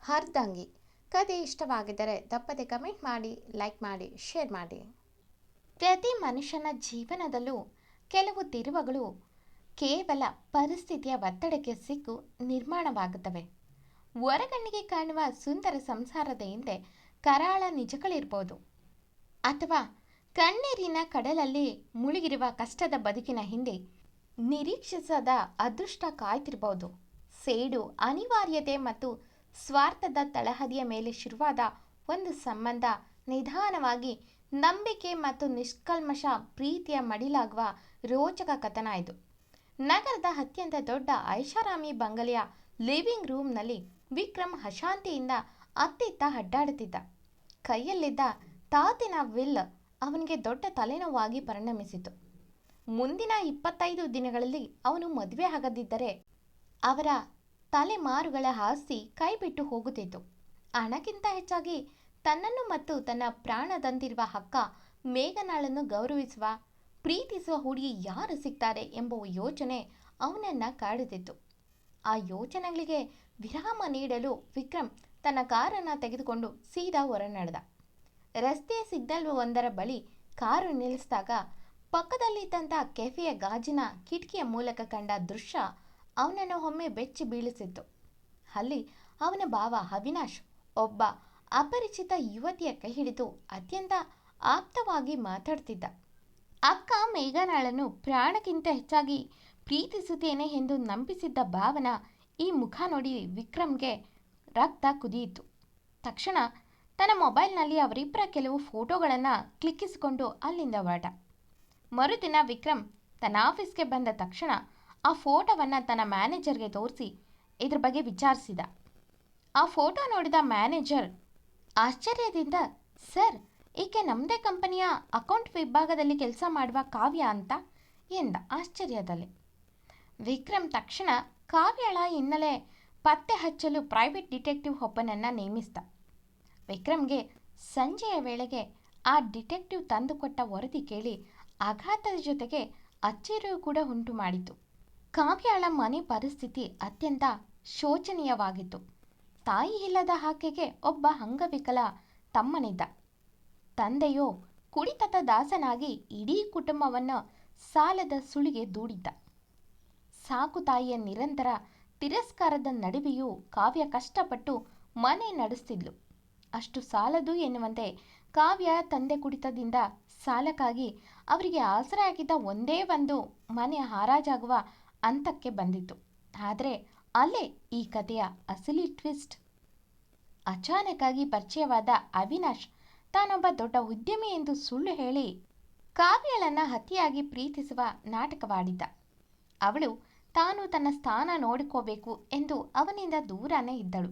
ಅರ್ಧಂಗಿ ಕತೆ ಇಷ್ಟವಾಗಿದ್ದರೆ ತಪ್ಪದೆ ಕಮೆಂಟ್ ಮಾಡಿ, ಲೈಕ್ ಮಾಡಿ, ಶೇರ್ ಮಾಡಿ. ಪ್ರತಿ ಮನುಷ್ಯನ ಜೀವನದಲ್ಲೂ ಕೆಲವು ತಿರುವುಗಳು ಕೇವಲ ಪರಿಸ್ಥಿತಿಯ ಒತ್ತಡಕ್ಕೆ ಸಿಕ್ಕು ನಿರ್ಮಾಣವಾಗುತ್ತವೆ. ಹೊರಗಣ್ಣಿಗೆ ಕಾಣುವ ಸುಂದರ ಸಂಸಾರದ ಹಿಂದೆ ಕರಾಳ ನಿಜಗಳಿರ್ಬೋದು, ಅಥವಾ ಕಣ್ಣೀರಿನ ಕಡಲಲ್ಲಿ ಮುಳುಗಿರುವ ಕಷ್ಟದ ಬದುಕಿನ ಹಿಂದೆ ನಿರೀಕ್ಷಿಸದ ಅದೃಷ್ಟ ಕಾಯ್ತಿರ್ಬೋದು. ಸೇಡು, ಅನಿವಾರ್ಯತೆ ಮತ್ತು ಸ್ವಾರ್ಥದ ತಳಹದಿಯ ಮೇಲೆ ಶುರುವಾದ ಒಂದು ಸಂಬಂಧ ನಿಧಾನವಾಗಿ ನಂಬಿಕೆ ಮತ್ತು ನಿಷ್ಕಲ್ಮಶ ಪ್ರೀತಿಯ ಮಡಿಲಾಗುವ ರೋಚಕ ಕಥನ ಇದು. ನಗರದ ಅತ್ಯಂತ ದೊಡ್ಡ ಐಷಾರಾಮಿ ಬಂಗಲೆಯ ಲಿವಿಂಗ್ ರೂಮ್ನಲ್ಲಿ ವಿಕ್ರಮ್ ಅಶಾಂತಿಯಿಂದ ಅತ್ತಿತ್ತ ಅಡ್ಡಾಡುತ್ತಿದ್ದ. ಕೈಯಲ್ಲಿದ್ದ ತಾತಿನ ವಿಲ್ ಅವನಿಗೆ ದೊಡ್ಡ ತಲೆನೋವಾಗಿ ಪರಿಣಮಿಸಿತು. ಮುಂದಿನ 25 ದಿನಗಳಲ್ಲಿ ಅವನು ಮದುವೆ ಆಗದಿದ್ದರೆ ಅವರ ತಲೆಮಾರುಗಳ ಆಸ್ತಿ ಕೈಬಿಟ್ಟು ಹೋಗುತ್ತಿತ್ತು. ಹಣಕ್ಕಿಂತ ಹೆಚ್ಚಾಗಿ ತನ್ನನ್ನು ಮತ್ತು ತನ್ನ ಪ್ರಾಣದಂತಿರುವ ಅಕ್ಕ ಮೇಘನಾಳನ್ನು ಗೌರವಿಸುವ, ಪ್ರೀತಿಸುವ ಹುಡುಗಿ ಯಾರು ಸಿಗ್ತಾರೆ ಎಂಬ ಯೋಚನೆ ಅವನನ್ನು ಕಾಡುತ್ತಿತ್ತು. ಆ ಯೋಚನೆಗಳಿಗೆ ವಿರಾಮ ನೀಡಲು ವಿಕ್ರಮ್ ತನ್ನ ಕಾರನ್ನು ತೆಗೆದುಕೊಂಡು ಸೀದಾ ಹೊರ ನಡೆದ. ರಸ್ತೆಯ ಸಿಗ್ನಲ್ ಒಂದರ ಬಳಿ ಕಾರು ನಿಲ್ಲಿಸಿದಾಗ ಪಕ್ಕದಲ್ಲಿದ್ದಂಥ ಕೆಫೆಯ ಗಾಜಿನ ಕಿಟಕಿಯ ಮೂಲಕ ಕಂಡ ದೃಶ್ಯ ಅವನನ್ನು ಒಮ್ಮೆ ಬೆಚ್ಚಿ ಬೀಳಿಸಿತ್ತು. ಅಲ್ಲಿ ಅವನ ಭಾವ ಅವಿನಾಶ್ ಒಬ್ಬ ಅಪರಿಚಿತ ಯುವತಿಯ ಕೈ ಹಿಡಿದು ಅತ್ಯಂತ ಆಪ್ತವಾಗಿ ಮಾತಾಡ್ತಿದ್ದ. ಅಕ್ಕ ಮೇಘನಾಳನ್ನು ಪ್ರಾಣಕ್ಕಿಂತ ಹೆಚ್ಚಾಗಿ ಪ್ರೀತಿಸುತ್ತೇನೆ ಎಂದು ನಂಬಿಸಿದ್ದ ಭಾವನ ಈ ಮುಖ ನೋಡಿ ವಿಕ್ರಮ್ಗೆ ರಕ್ತ ಕುದಿಯಿತು. ತಕ್ಷಣ ತನ್ನ ಮೊಬೈಲ್ನಲ್ಲಿ ಅವರಿಬ್ಬರ ಕೆಲವು ಫೋಟೋಗಳನ್ನು ಕ್ಲಿಕ್ಕಿಸಿಕೊಂಡು ಅಲ್ಲಿಂದ ಹೊರಟ. ಮರುದಿನ ವಿಕ್ರಮ್ ತನ್ನ ಆಫೀಸ್ಗೆ ಬಂದ ತಕ್ಷಣ ಆ ಫೋಟೋವನ್ನು ತನ್ನ ಮ್ಯಾನೇಜರ್ಗೆ ತೋರಿಸಿ ಇದ್ರ ಬಗ್ಗೆ ವಿಚಾರಿಸಿದ. ಆ ಫೋಟೋ ನೋಡಿದ ಮ್ಯಾನೇಜರ್ ಆಶ್ಚರ್ಯದಿಂದ, ಸರ್, ಈಕೆ ನಮ್ಮದೇ ಕಂಪನಿಯ ಅಕೌಂಟ್ ವಿಭಾಗದಲ್ಲಿ ಕೆಲಸ ಮಾಡುವ ಕಾವ್ಯ ಅಂತ ಎಂದ ಆಶ್ಚರ್ಯದಲ್ಲಿ. ವಿಕ್ರಮ್ ತಕ್ಷಣ ಕಾವ್ಯಳ ಹಿನ್ನೆಲೆ ಪತ್ತೆ ಹಚ್ಚಲು ಪ್ರೈವೇಟ್ ಡಿಟೆಕ್ಟಿವ್ ಒಬ್ಬನನ್ನು ನೇಮಿಸಿದ. ವಿಕ್ರಮ್ಗೆ ಸಂಜೆಯ ವೇಳೆಗೆ ಆ ಡಿಟೆಕ್ಟಿವ್ ತಂದುಕೊಟ್ಟ ವರದಿ ಕೇಳಿ ಆಘಾತದ ಜೊತೆಗೆ ಅಚ್ಚರಿಯೂ ಕೂಡ ಉಂಟು ಮಾಡಿತು. ಕಾವ್ಯಳ ಮನೆ ಪರಿಸ್ಥಿತಿ ಅತ್ಯಂತ ಶೋಚನೀಯವಾಗಿತ್ತು. ತಾಯಿ ಇಲ್ಲದ ಆಕೆಗೆ ಒಬ್ಬ ಅಂಗವಿಕಲ ತಮ್ಮನಿದ್ದ. ತಂದೆಯೋ ಕುಡಿತದ ದಾಸನಾಗಿ ಇಡೀ ಕುಟುಂಬವನ್ನು ಸಾಲದ ಸುಳಿಗೆ ದೂಡಿದ್ದ. ಸಾಕು ತಾಯಿಯ ನಿರಂತರ ತಿರಸ್ಕಾರದ ನಡುವೆಯೂ ಕಾವ್ಯ ಕಷ್ಟಪಟ್ಟು ಮನೆ ನಡೆಸ್ತಿದ್ಲು. ಅಷ್ಟು ಸಾಲದು ಎನ್ನುವಂತೆ ಕಾವ್ಯ ತಂದೆ ಕುಡಿತದಿಂದ ಸಾಲಕ್ಕಾಗಿ ಅವರಿಗೆ ಆಸರೆಯಾಗಿದ್ದ ಒಂದೇ ಒಂದು ಮನೆ ಹರಾಜಾಗುವ ಹಂತಕ್ಕೆ ಬಂದಿತ್ತು. ಆದರೆ ಅಲ್ಲೇ ಈ ಕಥೆಯ ಅಸಲಿ ಟ್ವಿಸ್ಟ್. ಅಚಾನಕ್ಕಾಗಿ ಪರಿಚಯವಾದ ಅವಿನಾಶ್ ತಾನೊಬ್ಬ ದೊಡ್ಡ ಉದ್ಯಮಿ ಎಂದು ಸುಳ್ಳು ಹೇಳಿ ಕಾವ್ಯಳನ್ನು ಅತಿಯಾಗಿ ಪ್ರೀತಿಸುವ ನಾಟಕವಾಡಿದ್ದ. ಅವಳು ತಾನು ತನ್ನ ಸ್ಥಾನ ನೋಡಿಕೋಬೇಕು ಎಂದು ಅವನಿಂದ ದೂರನೇ ಇದ್ದಳು.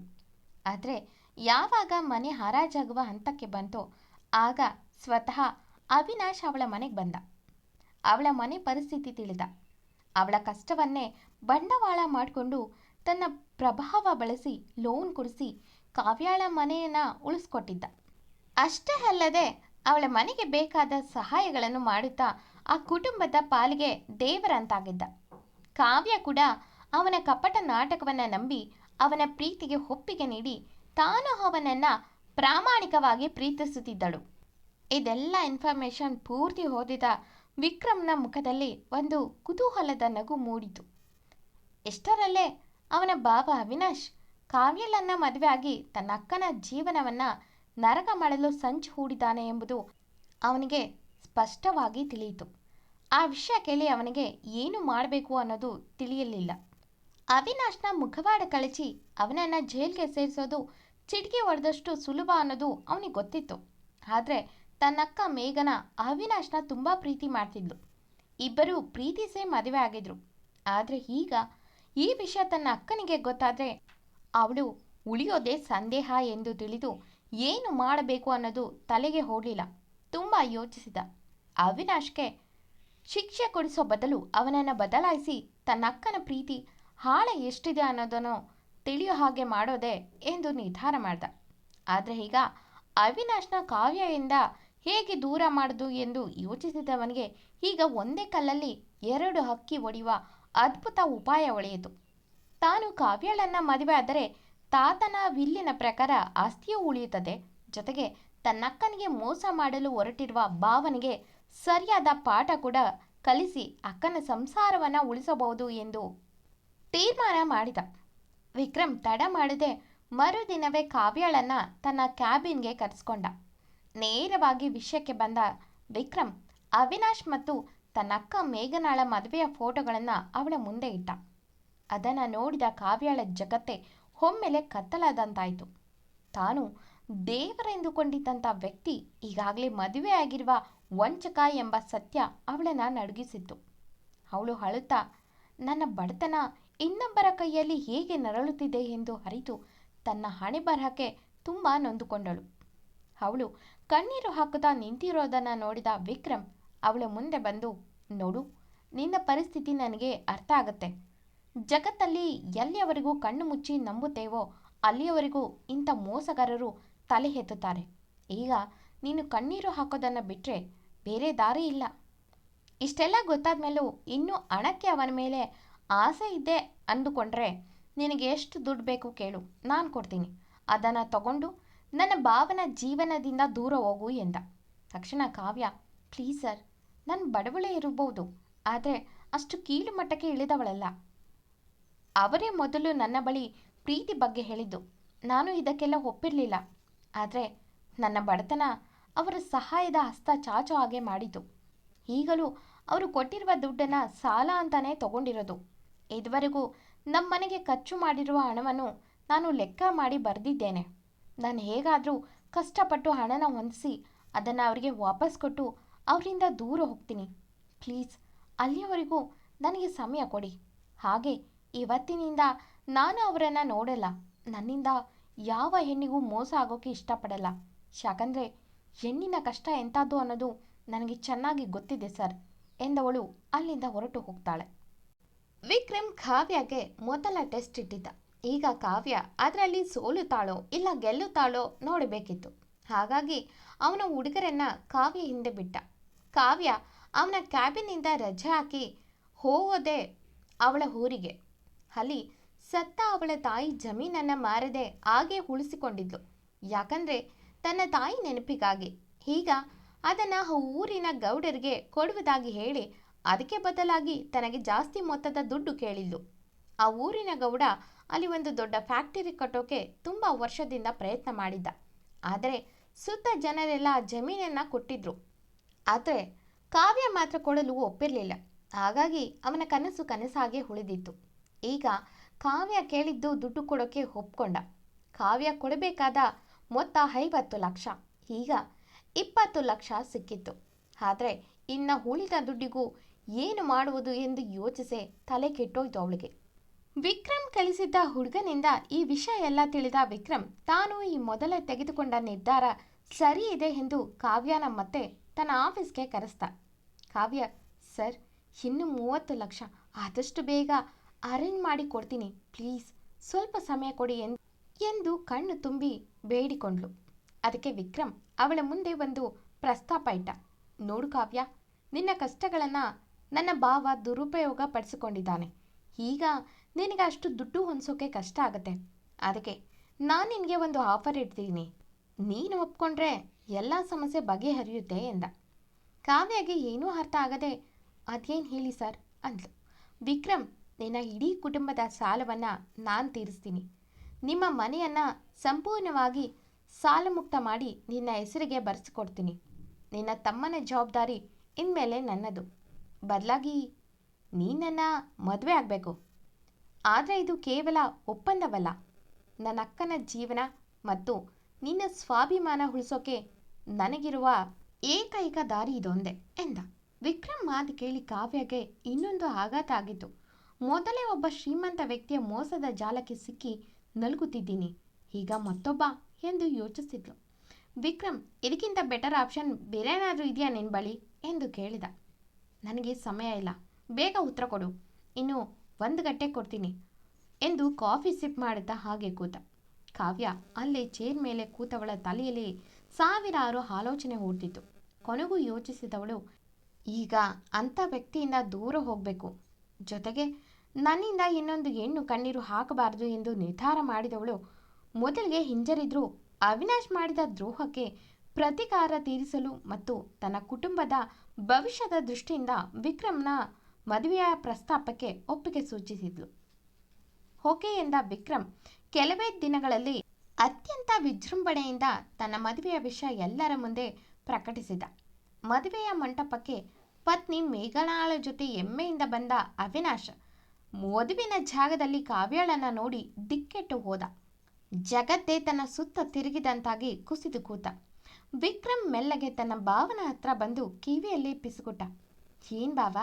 ಆದರೆ ಯಾವಾಗ ಮನೆ ಹರಾಜಾಗುವ ಹಂತಕ್ಕೆ ಬಂತೋ ಆಗ ಸ್ವತಃ ಅವಿನಾಶ್ ಅವಳ ಮನೆಗೆ ಬಂದ. ಅವಳ ಮನೆ ಪರಿಸ್ಥಿತಿ ತಿಳಿದ. ಅವಳ ಕಷ್ಟವನ್ನೇ ಬಂಡವಾಳ ಮಾಡಿಕೊಂಡು ತನ್ನ ಪ್ರಭಾವ ಬಳಸಿ ಲೋನ್ ಕೊಡಿಸಿ ಕಾವ್ಯಾಳ ಮನೆಯನ್ನು ಉಳಿಸ್ಕೊಟ್ಟಿದ್ದ. ಅಷ್ಟೇ ಅಲ್ಲದೆ ಅವಳ ಮನೆಗೆ ಬೇಕಾದ ಸಹಾಯಗಳನ್ನು ಮಾಡುತ್ತಾ ಆ ಕುಟುಂಬದ ಪಾಲಿಗೆ ದೇವರಂತಾಗಿದ್ದ. ಕಾವ್ಯ ಕೂಡ ಅವನ ಕಪಟ ನಾಟಕವನ್ನು ನಂಬಿ ಅವನ ಪ್ರೀತಿಗೆ ಒಪ್ಪಿಗೆ ನೀಡಿ ತಾನು ಅವನನ್ನು ಪ್ರಾಮಾಣಿಕವಾಗಿ ಪ್ರೀತಿಸುತ್ತಿದ್ದಳು. ಇದೆಲ್ಲ ಇನ್ಫಾರ್ಮೇಷನ್ ಪೂರ್ತಿ ಓದಿದ ವಿಕ್ರಮ್ನ ಮುಖದಲ್ಲಿ ಒಂದು ಕುತೂಹಲದ ನಗು ಮೂಡಿತು. ಇಷ್ಟರಲ್ಲೇ ಅವನ ಭಾವ ಅವಿನಾಶ್ ಕಾವ್ಯಳನ್ನು ಮದುವೆಯಾಗಿ ತನ್ನ ಅಕ್ಕನ ಜೀವನವನ್ನು ನರಕ ಮಾಡಲು ಸಂಚು ಹೂಡಿದ್ದಾನೆ ಎಂಬುದು ಅವನಿಗೆ ಸ್ಪಷ್ಟವಾಗಿ ತಿಳಿಯಿತು. ಆ ವಿಷಯ ಕೇಳಿ ಅವನಿಗೆ ಏನು ಮಾಡಬೇಕು ಅನ್ನೋದು ತಿಳಿಯಲಿಲ್ಲ. ಅವಿನಾಶ್ನ ಮುಖವಾಡ ಕಳಚಿ ಅವನನ್ನು ಜೈಲಿಗೆ ಸೇರಿಸೋದು ಚಿಟಿಕೆ ಹೊಡೆದಷ್ಟು ಸುಲಭ ಅನ್ನೋದು ಅವನಿಗೆ ಗೊತ್ತಿತ್ತು. ಆದರೆ ತನ್ನಕ್ಕ ಮೇಘನ ಅವಿನಾಶ್ನ ತುಂಬ ಪ್ರೀತಿ ಮಾಡ್ತಿದ್ಲು. ಇಬ್ಬರೂ ಪ್ರೀತಿಸೇ ಮದುವೆ ಆಗಿದ್ರು. ಆದರೆ ಈಗ ಈ ವಿಷಯ ತನ್ನ ಅಕ್ಕನಿಗೆ ಗೊತ್ತಾದರೆ ಅವಳು ಉಳಿಯೋದೇ ಸಂದೇಹ ಎಂದು ತಿಳಿದು ಏನು ಮಾಡಬೇಕು ಅನ್ನೋದು ತಲೆಗೆ ಹೋಗಲಿಲ್ಲ. ತುಂಬ ಯೋಚಿಸಿದ. ಅವಿನಾಶ್ಗೆ ಶಿಕ್ಷೆ ಕೊಡಿಸೋ ಬದಲು ಅವನನ್ನು ಬದಲಾಯಿಸಿ ತನ್ನ ಅಕ್ಕನ ಪ್ರೀತಿ ಆಳ ಎಷ್ಟಿದೆ ಅನ್ನೋದನ್ನು ತಿಳಿಯೋ ಹಾಗೆ ಮಾಡೋದೆ ಎಂದು ನಿರ್ಧಾರ ಮಾಡ್ದ. ಆದರೆ ಈಗ ಅವಿನಾಶ್ನ ಕಾವ್ಯದಿಂದ ಹೇಗೆ ದೂರ ಮಾಡೋದು ಎಂದು ಯೋಚಿಸಿದವನಿಗೆ ಈಗ ಒಂದೇ ಕಲ್ಲಲ್ಲಿ 2 ಹಕ್ಕಿ ಹೊಡೆಯುವ ಅದ್ಭುತ ಉಪಾಯ ಒಳೆಯಿತು. ತಾನು ಕಾವ್ಯಳನ್ನು ಮದುವೆ ಆದರೆ ತಾತನ ವಿಲ್ಲಿನ ಪ್ರಕಾರ ಆಸ್ತಿಯೂ ಉಳಿಯುತ್ತದೆ, ಜೊತೆಗೆ ತನ್ನಕ್ಕನಿಗೆ ಮೋಸ ಮಾಡಲು ಹೊರಟಿರುವ ಭಾವನಿಗೆ ಸರಿಯಾದ ಪಾಠ ಕೂಡ ಕಲಿಸಿ ಅಕ್ಕನ ಸಂಸಾರವನ್ನು ಉಳಿಸಬಹುದು ಎಂದು ತೀರ್ಮಾನ ಮಾಡಿದ. ವಿಕ್ರಮ್ ತಡ ಮಾಡದೆ ಮರುದಿನವೇ ಕಾವ್ಯಾಳನ್ನ ತನ್ನ ಕ್ಯಾಬಿನ್ಗೆ ಕರೆಸ್ಕೊಂಡ. ನೇರವಾಗಿ ವಿಷಯಕ್ಕೆ ಬಂದ ವಿಕ್ರಮ್ ಅವಿನಾಶ್ ಮತ್ತು ತನ್ನ ಅಕ್ಕ ಮೇಘನಾಳ ಮದುವೆಯ ಫೋಟೋಗಳನ್ನು ಅವಳ ಮುಂದೆ ಇಟ್ಟ. ಅದನ್ನು ನೋಡಿದ ಕಾವ್ಯಾಳ ಜಗತ್ತೇ ಒಮ್ಮೆಲೆ ಕತ್ತಲಾದಂತಾಯಿತು. ತಾನು ದೇವರೆಂದುಕೊಂಡಿದ್ದಂಥ ವ್ಯಕ್ತಿ ಈಗಾಗಲೇ ಮದುವೆಯಾಗಿರುವ ವಂಚಕ ಎಂಬ ಸತ್ಯ ಅವಳನ್ನು ನಡುಗಿಸಿತ್ತು. ಅವಳು ಅಳುತ್ತಾ ನನ್ನ ಬಡತನ ಇನ್ನೊಬ್ಬರ ಕೈಯಲ್ಲಿ ಹೇಗೆ ನರಳುತ್ತಿದೆ ಎಂದು ಅರಿತು ತನ್ನ ಹಣೆಬರಹಕ್ಕೆ ತುಂಬ ನೊಂದುಕೊಂಡಳು. ಅವಳು ಕಣ್ಣೀರು ಹಾಕುತ್ತಾ ನಿಂತಿರೋದನ್ನು ನೋಡಿದ ವಿಕ್ರಮ್ ಅವಳ ಮುಂದೆ ಬಂದು, ನೋಡು, ನಿನ್ನ ಪರಿಸ್ಥಿತಿ ನನಗೆ ಅರ್ಥ ಆಗುತ್ತೆ. ಜಗತ್ತಲ್ಲಿ ಎಲ್ಲಿಯವರೆಗೂ ಕಣ್ಣು ಮುಚ್ಚಿ ನಂಬುತ್ತೇವೋ ಅಲ್ಲಿಯವರೆಗೂ ಇಂಥ ಮೋಸಗಾರರು ತಲೆ ಎತ್ತುತ್ತಾರೆ. ಈಗ ನೀನು ಕಣ್ಣೀರು ಹಾಕೋದನ್ನು ಬಿಟ್ಟರೆ ಬೇರೆ ದಾರಿ ಇಲ್ಲ. ಇಷ್ಟೆಲ್ಲ ಗೊತ್ತಾದ ಮೇಲೂ ಇನ್ನೂ ಹಣಕ್ಕೆ ಅವನ ಮೇಲೆ ಆಸೆ ಇದೆ ಅಂದುಕೊಂಡ್ರೆ ನಿನಗೆ ಎಷ್ಟು ದುಡ್ಡು ಬೇಕು ಕೇಳು, ನಾನು ಕೊಡ್ತೀನಿ. ಅದನ್ನು ತಗೊಂಡು ನನ್ನ ಭಾವನ ಜೀವನದಿಂದ ದೂರ ಹೋಗು ಎಂದ. ತಕ್ಷಣ ಕಾವ್ಯ, ಪ್ಲೀಸ್ ಸರ್, ನಾನು ಬಡವಳೇ ಇರಬಹುದು, ಆದರೆ ಅಷ್ಟು ಕೀಳು ಮಟ್ಟಕ್ಕೆ ಇಳಿದವಳಲ್ಲ. ಅವರೇ ಮೊದಲು ನನ್ನ ಬಳಿ ಪ್ರೀತಿ ಬಗ್ಗೆ ಹೇಳಿದ್ದು. ನಾನು ಇದಕ್ಕೆಲ್ಲ ಒಪ್ಪಿರಲಿಲ್ಲ. ಆದರೆ ನನ್ನ ಬಡತನ ಅವರ ಸಹಾಯದ ಹಸ್ತ ಚಾಚೋ ಹಾಗೆ ಮಾಡಿತು. ಈಗಲೂ ಅವರು ಕೊಟ್ಟಿರುವ ದುಡ್ಡನ್ನು ಸಾಲ ಅಂತಾನೆ ತಗೊಂಡಿರೋದು. ಇದುವರೆಗೂ ನಮ್ಮ ಮನೆಗೆ ಖರ್ಚು ಮಾಡಿರುವ ಹಣವನ್ನು ನಾನು ಲೆಕ್ಕ ಮಾಡಿ ಬರೆದಿದ್ದೇನೆ. ನಾನು ಹೇಗಾದರೂ ಕಷ್ಟಪಟ್ಟು ಹಣನ ಹೊಂದಿಸಿ ಅದನ್ನು ಅವರಿಗೆ ವಾಪಸ್ ಕೊಟ್ಟು ಅವರಿಂದ ದೂರ ಹೋಗ್ತೀನಿ. ಪ್ಲೀಸ್, ಅಲ್ಲಿಯವರೆಗೂ ನನಗೆ ಸಮಯ ಕೊಡಿ. ಹಾಗೆ ಇವತ್ತಿನಿಂದ ನಾನು ಅವರನ್ನು ನೋಡಲ್ಲ. ನನ್ನಿಂದ ಯಾವ ಹೆಣ್ಣಿಗೂ ಮೋಸ ಆಗೋಕ್ಕೆ ಇಷ್ಟಪಡಲ್ಲ. ಯಾಕಂದರೆ ಹೆಣ್ಣಿನ ಕಷ್ಟ ಎಂಥದ್ದು ಅನ್ನೋದು ನನಗೆ ಚೆನ್ನಾಗಿ ಗೊತ್ತಿದೆ ಸರ್ ಎಂದವಳು ಅಲ್ಲಿಂದ ಹೊರಟು ಹೋಗ್ತಾಳೆ. ವಿಕ್ರಮ್ ಕಾವ್ಯಗೆ ಮೊದಲ ಟೆಸ್ಟ್ ಇಟ್ಟಿದ್ದ. ಈಗ ಕಾವ್ಯ ಅದರಲ್ಲಿ ಸೋಲುತ್ತಾಳೋ ಇಲ್ಲ ಗೆಲ್ಲುತ್ತಾಳೋ ನೋಡಬೇಕಿತ್ತು. ಹಾಗಾಗಿ ಅವನ ಹುಡುಗರನ್ನ ಕಾವ್ಯ ಹಿಂದೆ ಬಿಟ್ಟ. ಕಾವ್ಯ ಅವನ ಕ್ಯಾಬಿನಿಂದ ರಜೆ ಹಾಕಿ ಹೋಗೋದೆ ಅವಳ ಊರಿಗೆ. ಅಲ್ಲಿ ಸತ್ತ ಅವಳ ತಾಯಿ ಜಮೀನನ್ನು ಮಾರದೆ ಹಾಗೆ ಉಳಿಸಿಕೊಂಡಿದ್ಲು. ಯಾಕಂದರೆ ತನ್ನ ತಾಯಿ ನೆನಪಿಗಾಗಿ. ಈಗ ಅದನ್ನು ಆ ಊರಿನ ಗೌಡರಿಗೆ ಕೊಡುವುದಾಗಿ ಹೇಳಿ ಅದಕ್ಕೆ ಬದಲಾಗಿ ತನಗೆ ಜಾಸ್ತಿ ಮೊತ್ತದ ದುಡ್ಡು ಕೇಳಿದ್ಲು. ಆ ಊರಿನ ಗೌಡ ಅಲ್ಲಿ ಒಂದು ದೊಡ್ಡ ಫ್ಯಾಕ್ಟರಿ ಕಟ್ಟೋಕೆ ತುಂಬ ವರ್ಷದಿಂದ ಪ್ರಯತ್ನ ಮಾಡಿದ್ದ. ಆದರೆ ಸುತ್ತ ಜನರೆಲ್ಲ ಜಮೀನನ್ನು ಕೊಟ್ಟಿದ್ರು. ಆದರೆ ಕಾವ್ಯ ಮಾತ್ರ ಕೊಡಲು ಒಪ್ಪಿರಲಿಲ್ಲ. ಹಾಗಾಗಿ ಅವನ ಕನಸು ಕನಸಾಗೆ ಉಳಿದಿತ್ತು. ಈಗ ಕಾವ್ಯ ಕೇಳಿದ್ದು ದುಡ್ಡು ಕೊಡೋಕ್ಕೆ ಒಪ್ಕೊಂಡ. ಕಾವ್ಯ ಕೊಡಬೇಕಾದ ಮೊತ್ತ 50 ಲಕ್ಷ. ಈಗ 20 ಲಕ್ಷ ಸಿಕ್ಕಿತ್ತು. ಆದರೆ ಇನ್ನು ಉಳಿದ ದುಡ್ಡಿಗೂ ಏನು ಮಾಡುವುದು ಎಂದು ಯೋಚಿಸಿ ತಲೆ ಕೆಟ್ಟೋಯ್ತು ಅವಳಿಗೆ. ವಿಕ್ರಮ್ ಕಳಿಸಿದ್ದ ಹುಡುಗನಿಂದ ಈ ವಿಷಯ ಎಲ್ಲ ತಿಳಿದ ವಿಕ್ರಮ್ ತಾನು ಈ ಮೊದಲೇ ತೆಗೆದುಕೊಂಡ ನಿರ್ಧಾರ ಸರಿ ಇದೆ ಎಂದು ಕಾವ್ಯನ ಮತ್ತೆ ತನ್ನ ಆಫೀಸ್ಗೆ ಕರೆಸ್ದ. ಕಾವ್ಯ, ಸರ್, ಇನ್ನು 30 ಲಕ್ಷ ಆದಷ್ಟು ಬೇಗ ಅರೇಂಜ್ ಮಾಡಿ ಕೊಡ್ತೀನಿ, ಪ್ಲೀಸ್ ಸ್ವಲ್ಪ ಸಮಯ ಕೊಡಿ ಎಂದು ಕಣ್ಣು ತುಂಬಿ ಬೇಡಿಕೊಂಡ್ಳು. ಅದಕ್ಕೆ ವಿಕ್ರಮ್ ಅವಳ ಮುಂದೆ ಒಂದು ಪ್ರಸ್ತಾಪ ಇಟ್ಟ. ನೋಡು ಕಾವ್ಯ, ನಿನ್ನ ಕಷ್ಟಗಳನ್ನು ನನ್ನ ಭಾವ ದುರುಪಯೋಗ ಪಡಿಸಿಕೊಂಡಿದ್ದಾನೆ. ಈಗ ನಿನಗೆ ಅಷ್ಟು ದುಡ್ಡು ಹೊಂದಿಸೋಕೆ ಕಷ್ಟ ಆಗುತ್ತೆ. ಅದಕ್ಕೆ ನಾನು ನಿನಗೆ ಒಂದು ಆಫರ್ ಇಡ್ತೀನಿ. ನೀನು ಒಪ್ಕೊಂಡ್ರೆ ಎಲ್ಲ ಸಮಸ್ಯೆ ಬಗೆಹರಿಯುತ್ತೆ ಎಂದ. ಕಾವ್ಯಗೆ ಏನೂ ಅರ್ಥ ಆಗದೆ ಅದೇನು ಹೇಳಿ ಸರ್ ಅಂದ್ಲು. ವಿಕ್ರಮ್, ನಿನ್ನ ಇಡೀ ಕುಟುಂಬದ ಸಾಲವನ್ನು ನಾನು ತೀರಿಸ್ತೀನಿ. ನಿಮ್ಮ ಮನೆಯನ್ನು ಸಂಪೂರ್ಣವಾಗಿ ಸಾಲಮುಕ್ತ ಮಾಡಿ ನಿನ್ನ ಹೆಸರಿಗೆ ಬರೆಸಿಕೊಡ್ತೀನಿ. ನಿನ್ನ ತಮ್ಮನ ಜವಾಬ್ದಾರಿ ಇನ್ಮೇಲೆ ನನ್ನದು. ಬದಲಾಗಿ ನೀನನ್ನು ಮದುವೆ ಆಗಬೇಕು. ಆದರೆ ಇದು ಕೇವಲ ಒಪ್ಪಂದವಲ್ಲ. ನನ್ನ ಅಕ್ಕನ ಜೀವನ ಮತ್ತು ನಿನ್ನ ಸ್ವಾಭಿಮಾನ ಉಳಿಸೋಕೆ ನನಗಿರುವ ಏಕೈಕ ದಾರಿ ಇದೊಂದೇ ಎಂದ. ವಿಕ್ರಮ್ ಮಾತು ಕೇಳಿ ಕಾವ್ಯಗೆ ಇನ್ನೊಂದು ಆಘಾತ ಆಗಿತ್ತು. ಮೊದಲೇ ಒಬ್ಬ ಶ್ರೀಮಂತ ವ್ಯಕ್ತಿಯ ಮೋಸದ ಜಾಲಕ್ಕೆ ಸಿಕ್ಕಿ ನಲುಗುತ್ತಿದ್ದೀನಿ, ಈಗ ಮತ್ತೊಬ್ಬ ಎಂದು ಯೋಚಿಸಿದ್ಲು. ವಿಕ್ರಮ್, ಇದಕ್ಕಿಂತ ಬೆಟರ್ ಆಪ್ಷನ್ ಬೇರೇನಾದರೂ ಇದೆಯಾ ನಿನ್ನ ಬಳಿ ಎಂದು ಕೇಳಿದ. ನನಗೆ ಸಮಯ ಇಲ್ಲ, ಬೇಗ ಉತ್ತರ ಕೊಡು, ಇನ್ನು 1 ಗಂಟೆ ಕೊಡ್ತೀನಿ ಎಂದು ಕಾಫಿ ಸಿಪ್ ಮಾಡುತ್ತಾ ಹಾಗೆ ಕೂತ. ಕಾವ್ಯ ಅಲ್ಲೇ ಚೇರ್ ಮೇಲೆ ಕೂತವಳ ತಲೆಯಲ್ಲಿ ಸಾವಿರಾರು ಆಲೋಚನೆ ಓಡ್ತಿತ್ತು. ಕೊನೆಗೂ ಯೋಚಿಸಿದವಳು, ಈಗ ಅಂಥ ವ್ಯಕ್ತಿಯಿಂದ ದೂರ ಹೋಗಬೇಕು, ಜೊತೆಗೆ ನನ್ನಿಂದ ಇನ್ನೊಂದು ಹೆಣ್ಣು ಕಣ್ಣೀರು ಹಾಕಬಾರದು ಎಂದು ನಿರ್ಧಾರ ಮಾಡಿದವಳು ಮೊದಲಿಗೆ ಹಿಂಜರಿದ್ರೂ ಅವಿನಾಶ್ ಮಾಡಿದ ದ್ರೋಹಕ್ಕೆ ಪ್ರತೀಕಾರ ತೀರಿಸಲು ಮತ್ತು ತನ್ನ ಕುಟುಂಬದ ಭವಿಷ್ಯದ ದೃಷ್ಟಿಯಿಂದ ವಿಕ್ರಮ್ನ ಮದುವೆಯ ಪ್ರಸ್ತಾಪಕ್ಕೆ ಒಪ್ಪಿಗೆ ಸೂಚಿಸಿದ್ಲು. ಓಕೆ ಎಂದ ವಿಕ್ರಮ್ ಕೆಲವೇ ದಿನಗಳಲ್ಲಿ ಅತ್ಯಂತ ವಿಜೃಂಭಣೆಯಿಂದ ತನ್ನ ಮದುವೆಯ ವಿಷಯ ಎಲ್ಲರ ಮುಂದೆ ಪ್ರಕಟಿಸಿದ. ಮದುವೆಯ ಮಂಟಪಕ್ಕೆ ಪತ್ನಿ ಮೇಘನಾಳ ಜೊತೆ ಹೆಮ್ಮೆಯಿಂದ ಬಂದ ಅವಿನಾಶ್ ಮದುವಿನ ಜಾಗದಲ್ಲಿ ಕಾವ್ಯಾಳನ್ನ ನೋಡಿ ದಿಕ್ಕೆಟ್ಟು ಹೋದ. ಜಗತ್ತೇ ತನ್ನ ಸುತ್ತ ತಿರುಗಿದಂತಾಗಿ ಕುಸಿದು ಕೂತ. ವಿಕ್ರಮ್ ಮೆಲ್ಲಗೆ ತನ್ನ ಭಾವನ ಹತ್ರ ಬಂದು ಕಿವಿಯಲ್ಲಿ ಪಿಸುಗುಟ್ಟ. ಏನ್ ಬಾವ,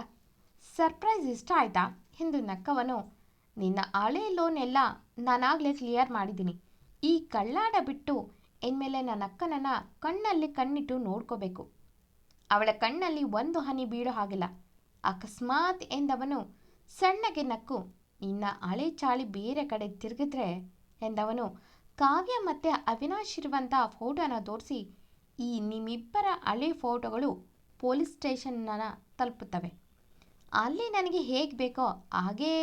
ಸರ್ಪ್ರೈಸ್ ಇಷ್ಟ ಆಯ್ತಾ ಎಂದು ನಕ್ಕವನು, ನಿನ್ನ ಹಳೆ ಲೋನ್ ಎಲ್ಲ ನಾನಾಗಲೇ ಕ್ಲಿಯರ್ ಮಾಡಿದ್ದೀನಿ. ಈ ಕಳ್ಳಾಡ ಬಿಟ್ಟು ಇನ್ಮೇಲೆ ನನ್ನ ಅಕ್ಕನನ್ನ ಕಣ್ಣಲ್ಲಿ ಕಣ್ಣಿಟ್ಟು ನೋಡ್ಕೋಬೇಕು. ಅವಳ ಕಣ್ಣಲ್ಲಿ ಒಂದು ಹನಿ ಬೀಳೋ ಹಾಗಿಲ್ಲ. ಅಕಸ್ಮಾತ್ ಎಂದವನು ಸಣ್ಣಗೆ ನಕ್ಕು, ನಿನ್ನ ಹಳೆ ಚಾಳಿ ಬೇರೆ ಕಡೆ ತಿರುಗಿದ್ರೆ ಎಂದವನು ಕಾವ್ಯ ಮತ್ತೆ ಅವಿನಾಶ್ ಇರುವಂಥ ಫೋಟೋನ ತೋರಿಸಿ, ಈ ನಿಮ್ಮಿಬ್ಬರ ಹಳೆ ಫೋಟೋಗಳು ಪೊಲೀಸ್ ಸ್ಟೇಷನ್ನ ತಲುಪುತ್ತವೆ. ಅಲ್ಲಿ ನನಗೆ ಹೇಗೆ ಬೇಕೋ ಹಾಗೇ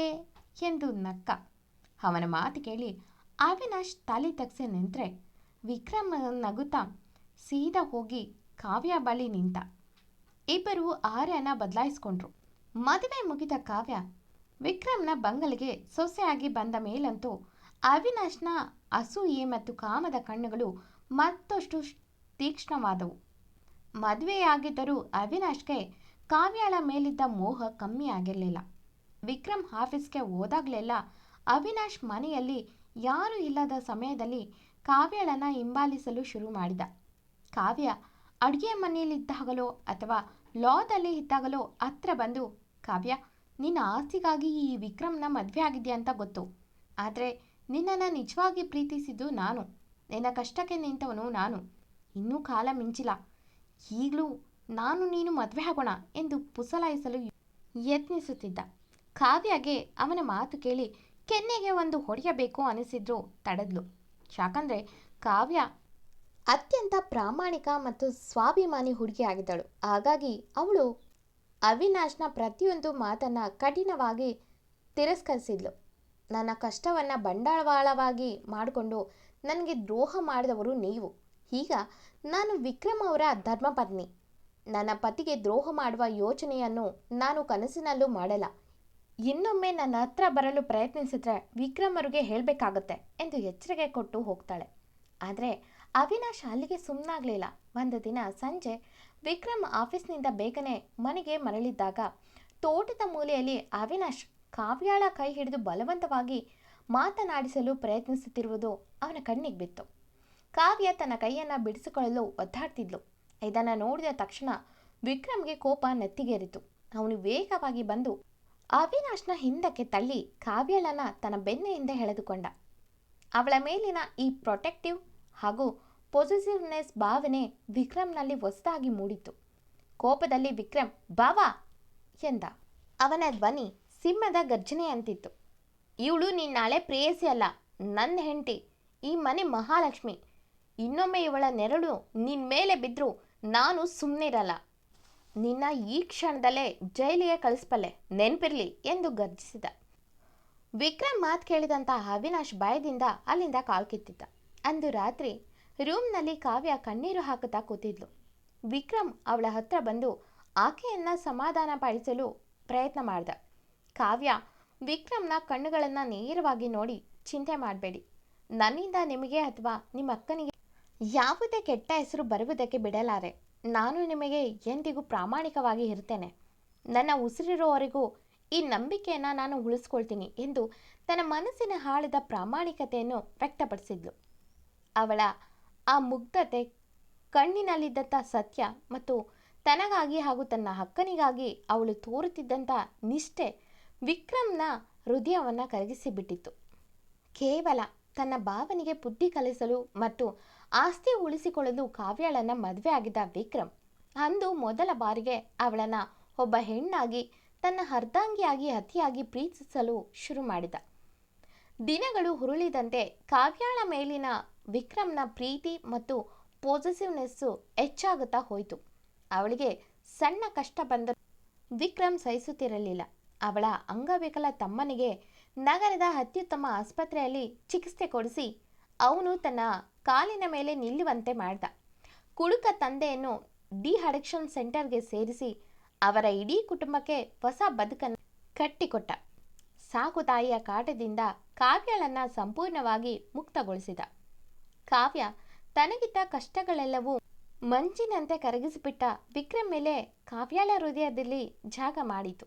ಎಂದು ನಕ್ಕ. ಅವನ ಮಾತು ಕೇಳಿ ಅವಿನಾಶ್ ತಲೆ ತಗ್ಸಿ ನಿಂತರೆ ವಿಕ್ರಮ್ ನಗುತ್ತಾ ಸೀದಾ ಹೋಗಿ ಕಾವ್ಯ ಬಳಿ ನಿಂತ. ಇಬ್ಬರು ಆರ್ಯನ ಬದಲಾಯಿಸ್ಕೊಂಡ್ರು. ಮದುವೆ ಮುಗಿದ ಕಾವ್ಯ ವಿಕ್ರಮ್ನ ಬಂಗಲೆಗೆ ಸೊಸೆಯಾಗಿ ಬಂದ ಮೇಲಂತೂ ಅವಿನಾಶ್ನ ಅಸೂಯೆ ಮತ್ತು ಕಾಮದ ಕಣ್ಣುಗಳು ಮತ್ತಷ್ಟು ತೀಕ್ಷ್ಣವಾದವು. ಮದುವೆಯಾಗಿದ್ದರೂ ಅವಿನಾಶ್ಗೆ ಕಾವ್ಯಳ ಮೇಲಿದ್ದ ಮೋಹ ಕಮ್ಮಿ ಆಗಿರಲಿಲ್ಲ. ವಿಕ್ರಮ್ ಆಫೀಸ್ಗೆ ಹೋದಾಗಲೆಲ್ಲ ಅವಿನಾಶ್ ಮನೆಯಲ್ಲಿ ಯಾರೂ ಇಲ್ಲದ ಸಮಯದಲ್ಲಿ ಕಾವ್ಯಳನ್ನು ಹಿಂಬಾಲಿಸಲು ಶುರು ಮಾಡಿದ. ಕಾವ್ಯ ಅಡುಗೆ ಮನೆಯಲ್ಲಿದ್ದಾಗಲೋ ಅಥವಾ ಲಾದಲ್ಲಿ ಇದ್ದಾಗಲೋ ಹತ್ರ ಬಂದು, ಕಾವ್ಯ, ನಿನ್ನ ಆಸ್ತಿಗಾಗಿ ಈ ವಿಕ್ರಮ್ನ ಮದುವೆ ಆಗಿದೆಯಾ ಅಂತ ಗೊತ್ತು. ಆದರೆ ನಿನ್ನನ್ನು ನಿಜವಾಗಿ ಪ್ರೀತಿಸಿದ್ದು ನಾನು. ನಿನ್ನ ಕಷ್ಟಕ್ಕೆ ನಿಂತವನು ನಾನು. ಇನ್ನೂ ಕಾಲ ಮಿಂಚಿಲ್ಲ. ಈಗಲೂ ನಾನು ನೀನು ಮದುವೆ ಆಗೋಣ ಎಂದು ಪುಸಲಾಯಿಸಲು ಯತ್ನಿಸುತ್ತಿದ್ದ. ಕಾವ್ಯಗೆ ಅವನ ಮಾತು ಕೇಳಿ ಕೆನ್ನೆಗೆ ಒಂದು ಹೊಡೆಯಬೇಕು ಅನಿಸಿದ್ರು ತಡೆದ್ಲು. ಯಾಕಂದರೆ ಕಾವ್ಯ ಅತ್ಯಂತ ಪ್ರಾಮಾಣಿಕ ಮತ್ತು ಸ್ವಾಭಿಮಾನಿ ಹುಡುಗಿಯಾಗಿದ್ದಳು. ಹಾಗಾಗಿ ಅವಳು ಅವಿನಾಶ್ನ ಪ್ರತಿಯೊಂದು ಮಾತನ್ನು ಕಠಿಣವಾಗಿ ತಿರಸ್ಕರಿಸಿದ್ಲು. ನನ್ನ ಕಷ್ಟವನ್ನು ಬಂಡವಾಳವಾಗಿ ಮಾಡಿಕೊಂಡು ನನಗೆ ದ್ರೋಹ ಮಾಡಿದವರು ನೀವು. ಈಗ ನಾನು ವಿಕ್ರಮ್ ಅವರ ಧರ್ಮಪತ್ನಿ. ನನ್ನ ಪತಿಗೆ ದ್ರೋಹ ಮಾಡುವ ಯೋಚನೆಯನ್ನು ನಾನು ಕನಸಿನಲ್ಲೂ ಮಾಡಲ್ಲ. ಇನ್ನೊಮ್ಮೆ ನನ್ನ ಹತ್ರ ಬರಲು ಪ್ರಯತ್ನಿಸಿದ್ರೆ ವಿಕ್ರಮ್ ಅವರಿಗೆ ಹೇಳಬೇಕಾಗತ್ತೆ ಎಂದು ಎಚ್ಚರಿಕೆ ಕೊಟ್ಟು ಹೋಗ್ತಾಳೆ. ಆದರೆ ಅವಿನಾಶ್ ಅಲ್ಲಿಗೆ ಸುಮ್ಮನಾಗಲಿಲ್ಲ. ಒಂದು ದಿನ ಸಂಜೆ ವಿಕ್ರಮ್ ಆಫೀಸ್ನಿಂದ ಬೇಗನೆ ಮನೆಗೆ ಮರಳಿದ್ದಾಗ ತೋಟದ ಮೂಲೆಯಲ್ಲಿ ಅವಿನಾಶ್ ಕಾವ್ಯಾಳ ಕೈ ಹಿಡಿದು ಬಲವಂತವಾಗಿ ಮಾತನಾಡಿಸಲು ಪ್ರಯತ್ನಿಸುತ್ತಿರುವುದು ಅವನ ಕಣ್ಣಿಗೆ ಬಿತ್ತು. ಕಾವ್ಯ ತನ್ನ ಕೈಯನ್ನು ಬಿಡಿಸಿಕೊಳ್ಳಲು ಒದ್ದಾಡ್ತಿದ್ಲು. ಇದನ್ನು ನೋಡಿದ ತಕ್ಷಣ ವಿಕ್ರಮ್ಗೆ ಕೋಪ ನೆತ್ತಿಗೇರಿತು. ಅವನು ವೇಗವಾಗಿ ಬಂದು ಅವಿನಾಶ್ನ ಹಿಂದಕ್ಕೆ ತಳ್ಳಿ ಕಾವ್ಯಳನ್ನ ತನ್ನ ಬೆನ್ನೆಯಿಂದ ಎಳೆದುಕೊಂಡ. ಅವಳ ಮೇಲಿನ ಈ ಪ್ರೊಟೆಕ್ಟಿವ್ ಹಾಗೂ ಪೊಸೆಸಿವ್ನೆಸ್ ಭಾವನೆ ವಿಕ್ರಮ್ನಲ್ಲಿ ಹೊಸದಾಗಿ ಮೂಡಿತು. ಕೋಪದಲ್ಲಿ ವಿಕ್ರಮ್ ಬಾವಾ ಎಂದ. ಅವನ ಧ್ವನಿ ಸಿಂಹದ ಗರ್ಜನೆಯಂತಿತ್ತು. ಇವಳು ನಿನ್ನ ಹಳೆ ಪ್ರೇಯಸಿ ಅಲ್ಲ, ನನ್ನ ಹೆಂಡತಿ, ಈ ಮನೆ ಮಹಾಲಕ್ಷ್ಮಿ. ಇನ್ನೊಮ್ಮೆ ಇವಳ ನೆರಳು ನಿನ್ನ ಮೇಲೆ ಬಿದ್ದರೂ ನಾನು ಸುಮ್ಮನಿರಲ್ಲ. ನಿನ್ನ ಈ ಕ್ಷಣದಲ್ಲೇ ಜೈಲಿಗೆ ಕಳಿಸ್ಬಲ್ಲೆ, ನೆನಪಿರಲಿ ಎಂದು ಗರ್ಜಿಸಿದ. ವಿಕ್ರಮ್ ಮಾತು ಕೇಳಿದಂಥ ಅವಿನಾಶ್ ಭಯದಿಂದ ಅಲ್ಲಿಂದ ಕಾಲ್ಕಿತ್ತಿದ್ದ. ಅಂದು ರಾತ್ರಿ ರೂಮ್ನಲ್ಲಿ ಕಾವ್ಯ ಕಣ್ಣೀರು ಹಾಕುತ್ತಾ ಕೂತಿದ್ಲು. ವಿಕ್ರಮ್ ಅವಳ ಹತ್ರ ಬಂದು ಆಕೆಯನ್ನು ಸಮಾಧಾನ ಪಡಿಸಲು ಪ್ರಯತ್ನ ಮಾಡಿದ. ಕಾವ್ಯ ವಿಕ್ರಮ್ನ ಕಣ್ಣುಗಳನ್ನು ನೇರವಾಗಿ ನೋಡಿ, ಚಿಂತೆ ಮಾಡಬೇಡಿ, ನನ್ನಿಂದ ನಿಮಗೆ ಅಥವಾ ನಿಮ್ಮ ಅಕ್ಕನಿಗೆ ಯಾವುದೇ ಕೆಟ್ಟ ಹೆಸರು ಬರುವುದಕ್ಕೆ ಬಿಡಲಾರೆ. ನಾನು ನಿಮಗೆ ಎಂದಿಗೂ ಪ್ರಾಮಾಣಿಕವಾಗಿ ಇರ್ತೇನೆ. ನನ್ನ ಉಸಿರಿರೋವರೆಗೂ ಈ ನಂಬಿಕೆಯನ್ನು ನಾನು ಉಳಿಸ್ಕೊಳ್ತೀನಿ ಎಂದು ತನ್ನ ಮನಸ್ಸಿನ ಆಳದ ಪ್ರಾಮಾಣಿಕತೆಯನ್ನು ವ್ಯಕ್ತಪಡಿಸಿದ್ಲು. ಅವಳ ಆ ಮುಗ್ಧತೆ, ಕಣ್ಣಿನಲ್ಲಿದ್ದಂಥ ಸತ್ಯ ಮತ್ತು ತನಗಾಗಿ ಹಾಗೂ ತನ್ನ ಅಕ್ಕನಿಗಾಗಿ ಅವಳು ತೋರುತ್ತಿದ್ದಂಥ ನಿಷ್ಠೆ ವಿಕ್ರಮ್ನ ಹೃದಯವನ್ನು ಕರಗಿಸಿಬಿಟ್ಟಿತ್ತು. ಕೇವಲ ತನ್ನ ಭಾವನೆಗೆ ಬುದ್ಧಿ ಕಲಿಸಲು ಮತ್ತು ಆಸ್ತಿ ಉಳಿಸಿಕೊಳ್ಳಲು ಕಾವ್ಯಳನ್ನು ಮದುವೆ ಆಗಿದ್ದ ವಿಕ್ರಮ್ ಅಂದು ಮೊದಲ ಬಾರಿಗೆ ಅವಳನ್ನು ಒಬ್ಬ ಹೆಣ್ಣಾಗಿ ತನ್ನ ಅರ್ಧಾಂಗಿಯಾಗಿ ಅತಿಯಾಗಿ ಪ್ರೀತಿಸಲು ಶುರು ಮಾಡಿದ. ದಿನಗಳು ಹುರುಳಿದಂತೆ ಕಾವ್ಯಾಳ ಮೇಲಿನ ವಿಕ್ರಮ್ನ ಪ್ರೀತಿ ಮತ್ತು ಪೊಸೆಸಿವ್ನೆಸ್ಸು ಹೆಚ್ಚಾಗುತ್ತಾ ಹೋಯಿತು. ಅವಳಿಗೆ ಸಣ್ಣ ಕಷ್ಟ ಬಂದರೂ ವಿಕ್ರಮ್ ಸಹಿಸುತ್ತಿರಲಿಲ್ಲ. ಅವಳ ಅಂಗವಿಕಲ ತಮ್ಮನಿಗೆ ನಗರದ ಅತ್ಯುತ್ತಮ ಆಸ್ಪತ್ರೆಯಲ್ಲಿ ಚಿಕಿತ್ಸೆ ಕೊಡಿಸಿ ಅವನು ತನ್ನ ಕಾಲಿನ ಮೇಲೆ ನಿಲ್ಲುವಂತೆ ಮಾಡ್ದ. ಕುಡುಕ ತಂದೆಯನ್ನು ಡಿ ಅಡಿಕ್ಷನ್ ಸೆಂಟರ್ಗೆ ಸೇರಿಸಿ ಅವರ ಇಡೀ ಕುಟುಂಬಕ್ಕೆ ಹೊಸ ಬದುಕನ್ನು ಕಟ್ಟಿಕೊಟ್ಟ. ಸಾಕು ತಾಯಿಯ ಕಾಟದಿಂದ ಕಾವ್ಯಳನ್ನು ಸಂಪೂರ್ಣವಾಗಿ ಮುಕ್ತಗೊಳಿಸಿದ. ಕಾವ್ಯ ತನಗಿದ್ದ ಕಷ್ಟಗಳೆಲ್ಲವೂ ಮಂಜಿನಂತೆ ಕರಗಿಸಿಬಿಟ್ಟ ವಿಕ್ರಮ್ ಮೇಲೆ ಕಾವ್ಯಾಳ ಹೃದಯದಲ್ಲಿ ಜಾಗ ಮಾಡಿತು.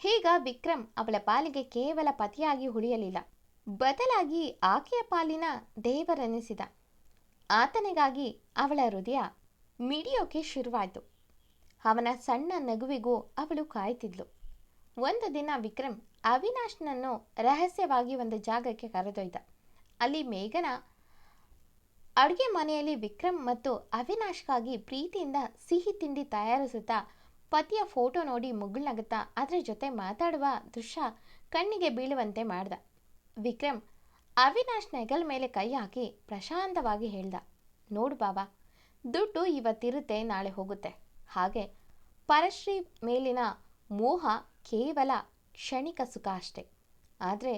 ಈಗ ವಿಕ್ರಮ್ ಅವಳ ಪಾಲಿಗೆ ಕೇವಲ ಪತಿಯಾಗಿ ಉಳಿಯಲಿಲ್ಲ, ಬದಲಾಗಿ ಆಕೆಯ ಪಾಲಿನ ದೇವರೆನಿಸಿದ. ಆತನಿಗಾಗಿ ಅವಳ ಹೃದಯ ಮಿಡಿಯೋಕೆ ಶುರುವಾಯಿತು. ಅವನ ಸಣ್ಣ ನಗುವಿಗೂ ಅವಳು ಕಾಯ್ತಿದ್ಲು. ಒಂದು ದಿನ ವಿಕ್ರಮ್ ಅವಿನಾಶ್ನನ್ನು ರಹಸ್ಯವಾಗಿ ಒಂದು ಜಾಗಕ್ಕೆ ಕರೆದೊಯ್ದ. ಅಲ್ಲಿ ಮೇಘನ ಅಡುಗೆ ಮನೆಯಲ್ಲಿ ವಿಕ್ರಮ್ ಮತ್ತು ಅವಿನಾಶ್ಗಾಗಿ ಪ್ರೀತಿಯಿಂದ ಸಿಹಿ ತಿಂಡಿ ತಯಾರಿಸುತ್ತಾ ಪತಿಯ ಫೋಟೋ ನೋಡಿ ಮುಗುಳ್ನಗುತ್ತಾ ಅದರ ಜೊತೆ ಮಾತಾಡುವ ದೃಶ್ಯ ಕಣ್ಣಿಗೆ ಬೀಳುವಂತೆ ಮಾಡ್ದ. ವಿಕ್ರಮ್ ಅವಿನಾಶ್ನ ಹೆಗಲ ಮೇಲೆ ಕೈ ಹಾಕಿ ಪ್ರಶಾಂತವಾಗಿ ಹೇಳ್ದ, ನೋಡು ಬಾಬಾ, ದುಡ್ಡು ಇವತ್ತಿರುತ್ತೆ, ನಾಳೆ ಹೋಗುತ್ತೆ. ಹಾಗೆ ಪರಶ್ರೀ ಮೇಲಿನ ಮೋಹ ಕೇವಲ ಕ್ಷಣಿಕ ಸುಖ ಅಷ್ಟೆ. ಆದರೆ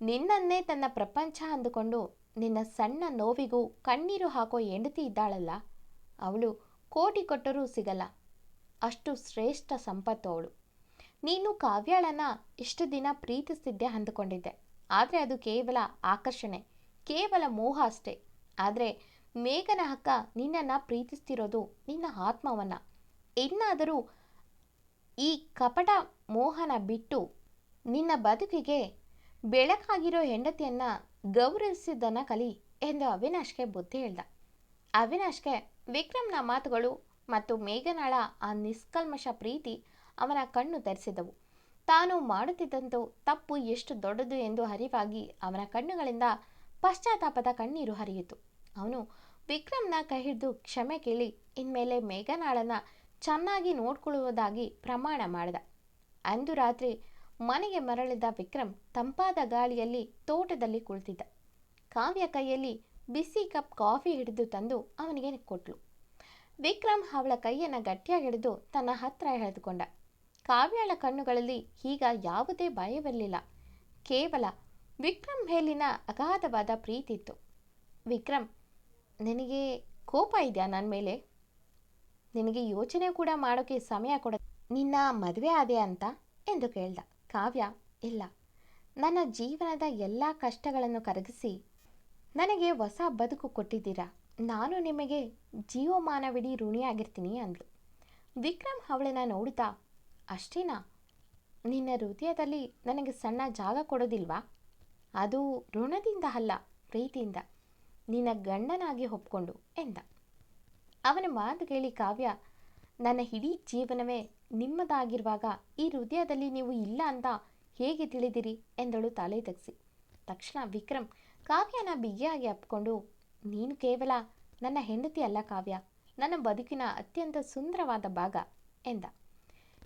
ನಿನ್ನನ್ನೇ ತನ್ನ ಪ್ರಪಂಚ ಅಂದುಕೊಂಡು ನಿನ್ನ ಸಣ್ಣ ನೋವಿಗೂ ಕಣ್ಣೀರು ಹಾಕೋ ಹೆಂಡತಿ ಇದ್ದಾಳಲ್ಲ, ಅವಳು ಕೋಟಿ ಕೊಟ್ಟರೂ ಸಿಗಲ್ಲ. ಅಷ್ಟು ಶ್ರೇಷ್ಠ ಸಂಪತ್ತು ಅವಳು. ನೀನು ಕಾವ್ಯಾಳನ್ನು ಇಷ್ಟು ದಿನ ಪ್ರೀತಿಸ್ತಿದ್ದೆ ಅಂದುಕೊಂಡಿದ್ದೆ, ಆದರೆ ಅದು ಕೇವಲ ಆಕರ್ಷಣೆ, ಕೇವಲ ಮೋಹ ಅಷ್ಟೇ. ಆದರೆ ಮೇಘನ ಅಕ್ಕ ನಿನ್ನನ್ನು ಪ್ರೀತಿಸ್ತಿರೋದು ನಿನ್ನ ಆತ್ಮವನ್ನು. ಇನ್ನಾದರೂ ಈ ಕಪಟ ಮೋಹನ ಬಿಟ್ಟು ನಿನ್ನ ಬದುಕಿಗೆ ಬೆಳಕಾಗಿರೋ ಹೆಂಡತಿಯನ್ನು ಗೌರವಿಸಿದ್ದನ್ನು ಕಲಿ ಎಂದು ಅವಿನಾಶ್ಗೆ ಬುದ್ಧಿ ಹೇಳ್ದ. ಅವಿನಾಶ್ಗೆ ವಿಕ್ರಮ್ನ ಮಾತುಗಳು ಮತ್ತು ಮೇಘನಾಳ ಆ ನಿಷ್ಕಲ್ಮಶ ಪ್ರೀತಿ ಅವನ ಕಣ್ಣು ತೆರೆಸಿದವು. ತಾನು ಮಾಡುತ್ತಿದ್ದಂತೂ ತಪ್ಪು ಎಷ್ಟು ದೊಡ್ಡದು ಎಂದು ಅರಿವಾಗಿ ಅವನ ಕಣ್ಣುಗಳಿಂದ ಪಶ್ಚಾತ್ತಾಪದ ಕಣ್ಣೀರು ಹರಿಯಿತು. ಅವನು ವಿಕ್ರಮ್ನ ಕೈ ಹಿಡಿದು ಕ್ಷಮೆ ಕೇಳಿ ಇನ್ಮೇಲೆ ಮೇಘನಾಳನ್ನು ಚೆನ್ನಾಗಿ ನೋಡ್ಕೊಳ್ಳುವುದಾಗಿ ಪ್ರಮಾಣ ಮಾಡಿದ. ಅಂದು ರಾತ್ರಿ ಮನೆಗೆ ಮರಳಿದ ವಿಕ್ರಮ್ ತಂಪಾದ ಗಾಳಿಯಲ್ಲಿ ತೋಟದಲ್ಲಿ ಕುಳಿತಿದ್ದ. ಕಾವ್ಯ ಕೈಯಲ್ಲಿ ಬಿಸಿ ಕಪ್ ಕಾಫಿ ಹಿಡಿದು ತಂದು ಅವನಿಗೆ ಕೊಟ್ಲು. ವಿಕ್ರಮ್ ಅವಳ ಕೈಯನ್ನು ಗಟ್ಟಿಯಾಗಿ ಹಿಡಿದು ತನ್ನ ಹತ್ರ ಎಳೆದುಕೊಂಡ. ಕಾವ್ಯಳ ಕಣ್ಣುಗಳಲ್ಲಿ ಈಗ ಯಾವುದೇ ಭಯವಿರಲಿಲ್ಲ, ಕೇವಲ ವಿಕ್ರಮ್ ಮೇಲಿನ ಅಗಾಧವಾದ ಪ್ರೀತಿ ಇತ್ತು. ವಿಕ್ರಮ್, ನಿನಗೆ ಕೋಪ ಇದೆಯಾ ನನ್ನ ಮೇಲೆ? ನಿನಗೆ ಯೋಚನೆ ಕೂಡ ಮಾಡೋಕ್ಕೆ ಸಮಯ ಕೊಡ ನಿನ್ನ ಮದುವೆ ಆದೆ ಅಂತ ಎಂದು ಕೇಳ್ದ. ಕಾವ್ಯ, ಇಲ್ಲ, ನನ್ನ ಜೀವನದ ಎಲ್ಲ ಕಷ್ಟಗಳನ್ನು ಕರಗಿಸಿ ನನಗೆ ಹೊಸ ಬದುಕು ಕೊಟ್ಟಿದ್ದೀರಾ. ನಾನು ನಿಮಗೆ ಜೀವಮಾನವಿಡೀ ಋಣಿಯಾಗಿರ್ತೀನಿ ಅಂದ್ಲು. ವಿಕ್ರಮ್ ಅವಳನ್ನು ನೋಡುತ್ತಾ, ಅಷ್ಟೇನಾ? ನಿನ್ನ ಹೃದಯದಲ್ಲಿ ನನಗೆ ಸಣ್ಣ ಜಾಗ ಕೊಡೋದಿಲ್ವಾ? ಅದು ಋಣದಿಂದ ಅಲ್ಲ, ಪ್ರೀತಿಯಿಂದ, ನಿನ್ನ ಗಂಡನಾಗಿ ಒಪ್ಕೊಂಡು ಎಂದ. ಅವನ ಮಾತು ಕೇಳಿ ಕಾವ್ಯ, ನನ್ನ ಇಡೀ ಜೀವನವೇ ನಿಮ್ಮದಾಗಿರುವಾಗ ಈ ಹೃದಯದಲ್ಲಿ ನೀವು ಇಲ್ಲ ಅಂತ ಹೇಗೆ ತಿಳಿದಿರಿ ಎಂದಳು ತಲೆ ತಗ್ಸಿ. ತಕ್ಷಣ ವಿಕ್ರಮ್ ಕಾವ್ಯನ ಬಿಗಿಯಾಗಿ ಅಪ್ಪಿಕೊಂಡು, ನೀನು ಕೇವಲ ನನ್ನ ಹೆಂಡತಿ ಅಲ್ಲ ಕಾವ್ಯ, ನನ್ನ ಬದುಕಿನ ಅತ್ಯಂತ ಸುಂದರವಾದ ಭಾಗ ಎಂದ.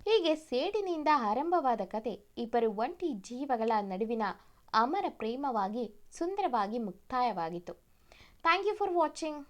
ಹೀಗೆ ಸೇಡಿನಿಂದ ಆರಂಭವಾದ ಕತೆ ಇಬ್ಬರು ಒಂಟಿ ಜೀವಗಳ ನಡುವಿನ ಅಮರ ಪ್ರೇಮವಾಗಿ ಸುಂದರವಾಗಿ ಮುಕ್ತಾಯವಾಗಿತ್ತು. Thank you for watching.